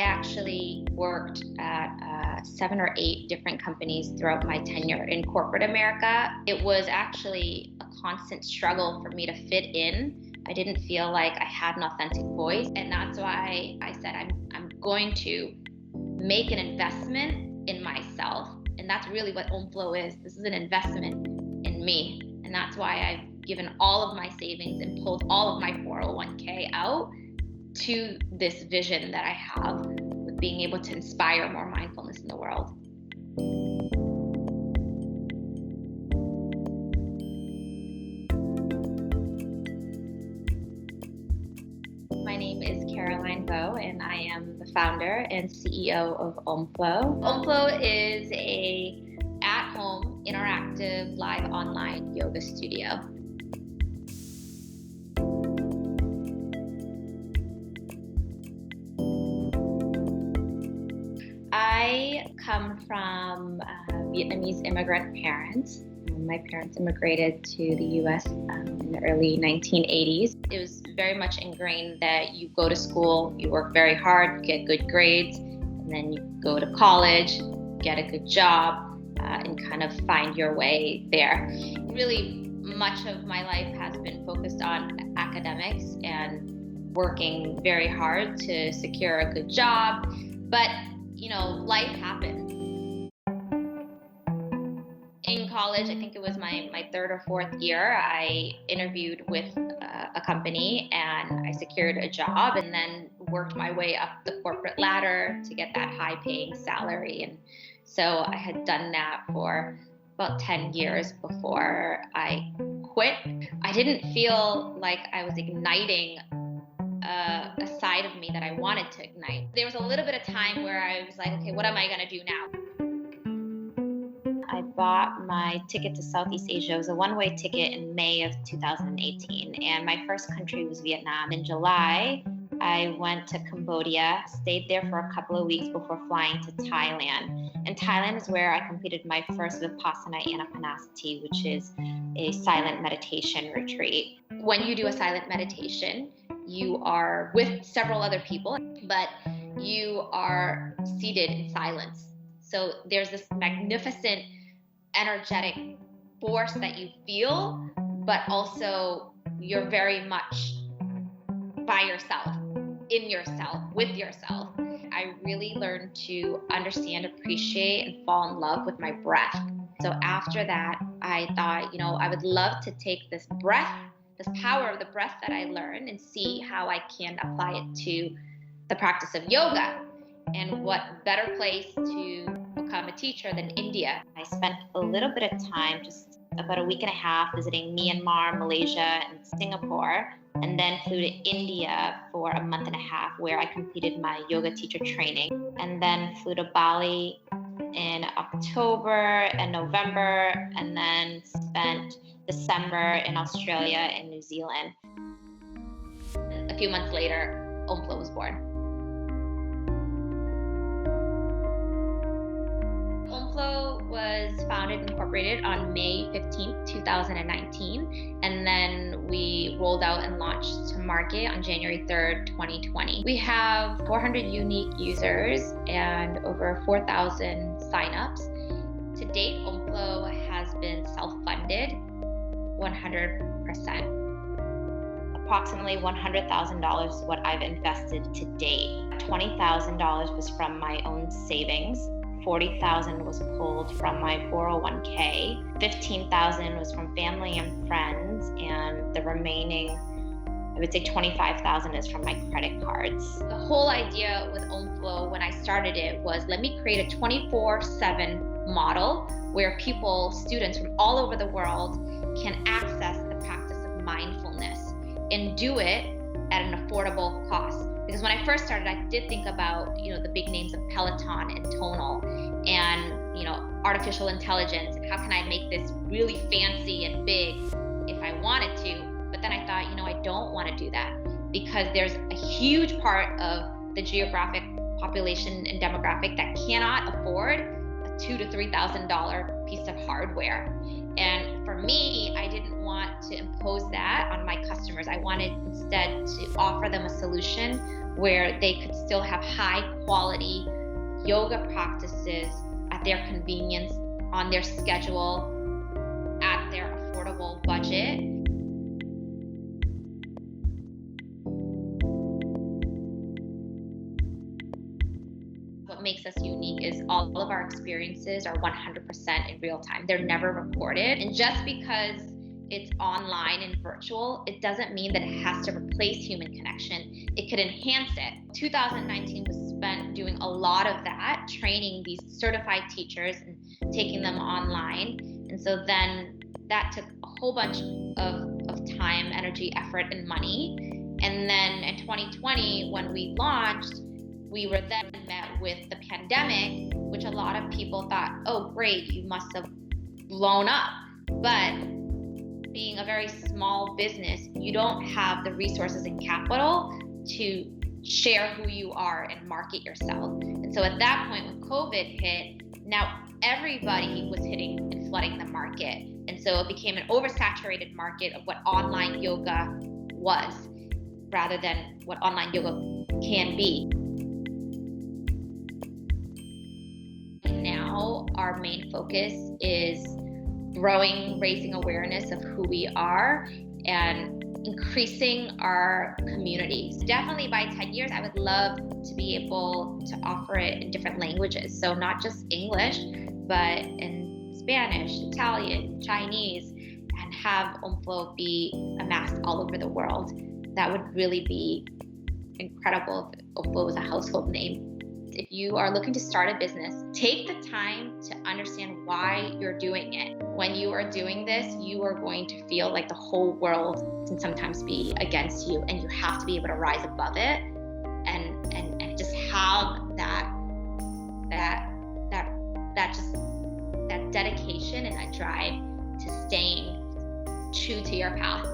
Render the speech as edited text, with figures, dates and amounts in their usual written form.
actually worked at 7 or 8 different companies throughout my tenure in corporate America. It was actually a constant struggle for me to fit in. I didn't feel like I had an authentic voice, and that's why I said I'm going to make an investment in myself, and that's really what OMFLO is. This is an investment in me, and that's why I've given all of my savings and pulled all of my 401k out to this vision that I have with being able to inspire more mindfulness in the world. My name is Caroline Vo, and I am the founder and CEO of OMFLO. OMFLO is a at-home, interactive, live online yoga studio. I come from Vietnamese immigrant parents. My parents immigrated to the U.S. In the early 1980s. It was very much ingrained that you go to school, you work very hard, you get good grades, and then you go to college, get a good job, and kind of find your way there. Really, much of my life has been focused on academics and working very hard to secure a good job. But life happens. In college, I think it was my third or fourth year, I interviewed with a company and I secured a job and then worked my way up the corporate ladder to get that high paying salary. And so I had done that for about 10 years before I quit. I didn't feel like I was igniting a side of me that I wanted to ignite. There was a little bit of time where I was like, okay, what am I going to do now? I bought my ticket to Southeast Asia. It was a one-way ticket in May of 2018, and my first country was Vietnam. In July, I went to Cambodia, stayed there for a couple of weeks before flying to Thailand. And Thailand is where I completed my first Vipassana Anapanasati, which is a silent meditation retreat. When you do a silent meditation, you are with several other people, but you are seated in silence. So there's this magnificent, energetic force that you feel, but also you're very much by yourself, in yourself, with yourself. I really learned to understand, appreciate, and fall in love with my breath. So after that, I thought, I would love to take this breath, this power of the breath that I learned, and see how I can apply it to the practice of yoga. And what better place to become a teacher than India? I spent a little bit of time, just about a week and a half, visiting Myanmar, Malaysia, and Singapore, and then flew to India for a month and a half where I completed my yoga teacher training, and then flew to Bali in October and November, and then spent December in Australia and New Zealand. A few months later, OMFLO was born. OMFLO was founded and incorporated on May 15th, 2019, and then we rolled out and launched to market on January 3rd, 2020. We have 400 unique users and over 4,000 signups. To date, OMFLO has been self-funded 100%. Approximately $100,000 is what I've invested to date. $20,000 was from my own savings. $40,000 was pulled from my 401k. $15,000 was from family and friends, and the remaining, I would say $25,000 is from my credit cards. The whole idea with OMFLO when I started it was, let me create a 24/7 model where people, students from all over the world can access the practice of mindfulness and do it at an affordable cost. Because when I first started, I did think about, the big names of Peloton and Tonal and, artificial intelligence, and how can I make this really fancy and big if I wanted to. But then I thought, I don't want to do that, because there's a huge part of the geographic population and demographic that cannot afford a $2,000 to $3,000 piece of hardware. And for me, I didn't want to impose that on my customers. I wanted instead to offer them a solution where they could still have high quality yoga practices at their convenience, on their schedule, at their affordable budget. What makes us unique is all of our experiences are 100% in real time. They're never recorded. And just because it's online and virtual, it doesn't mean that it has to replace human connection. It could enhance it. 2019 was spent doing a lot of that, training these certified teachers and taking them online. And so then that took a whole bunch of time, energy, effort, and money. And then in 2020, when we launched, we were then met with the pandemic, which a lot of people thought, oh, great, you must have blown up. But being a very small business, you don't have the resources and capital to share who you are and market yourself. And so at that point, when COVID hit, now everybody was hitting and flooding the market. And so it became an oversaturated market of what online yoga was, rather than what online yoga can be. Now our main focus is growing, raising awareness of who we are and increasing our communities. Definitely by 10 years, I would love to be able to offer it in different languages. So not just English, but in Spanish, Italian, Chinese, and have Omflo be amassed all over the world. That would really be incredible if Omflo was a household name. If you are looking to start a business, take the time to understand why you're doing it. When you are doing this, you are going to feel like the whole world can sometimes be against you, and you have to be able to rise above it and just have that dedication and that drive to staying true to your path.